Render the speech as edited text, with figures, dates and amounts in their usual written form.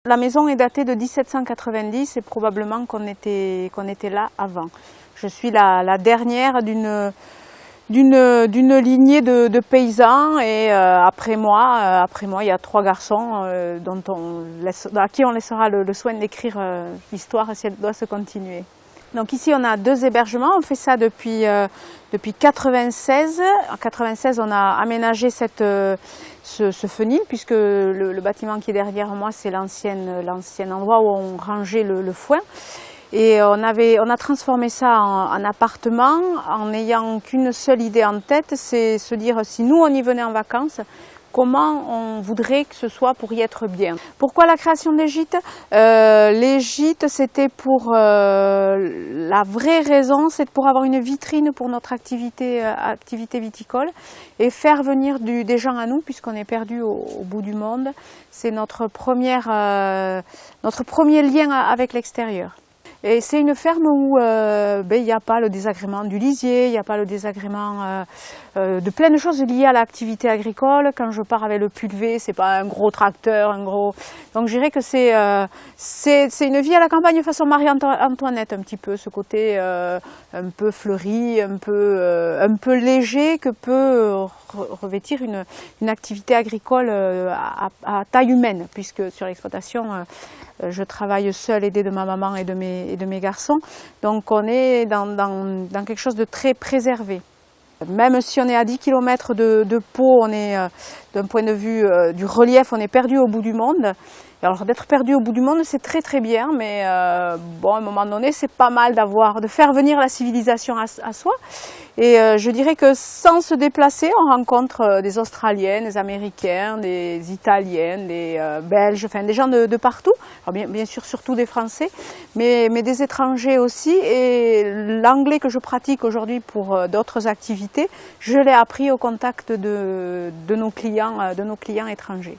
La maison est datée de 1790 et probablement qu'on était là avant. Je suis la dernière d'une lignée de paysans et après moi, il y a 3 garçons à qui on laissera le soin d'écrire l'histoire si elle doit se continuer. Donc ici on a 2 hébergements, on fait ça depuis 96. En 96 on a aménagé ce fenil puisque le bâtiment qui est derrière moi c'est l'ancien endroit où on rangeait le foin. Et on a transformé ça en appartement en n'ayant qu'une seule idée en tête, c'est se dire si nous on y venait en vacances, comment on voudrait que ce soit pour y être bien. Pourquoi la création des gîtes? Les gîtes, c'était pour la vraie raison, c'est pour avoir une vitrine pour notre activité viticole et faire venir des gens à nous, puisqu'on est perdu au bout du monde. C'est notre premier lien avec l'extérieur. Et c'est une ferme où il n'y a pas le désagrément du lisier, il n'y a pas le désagrément de plein de choses liées à l'activité agricole. Quand je pars avec le pulvé, c'est pas un gros tracteur, Donc je dirais que c'est une vie à la campagne façon Marie-Antoinette un petit peu, ce côté un peu fleuri, un peu léger que peut revêtir une activité agricole à taille humaine, puisque sur l'exploitation je travaille seule aidée de ma maman et de mes garçons, donc on est dans quelque chose de très préservé. Même si on est à 10 km de Pau, on est d'un point de vue du relief, on est perdu au bout du monde. Alors d'être perdu au bout du monde, c'est très très bien, mais bon, à un moment donné, c'est pas mal de faire venir la civilisation à soi. Et je dirais que sans se déplacer, on rencontre des Australiens, des Américains, des Italiens, des Belges, enfin des gens de partout. Alors bien sûr, surtout des Français, mais des étrangers aussi. Et l'anglais que je pratique aujourd'hui pour d'autres activités, je l'ai appris au contact de nos clients étrangers.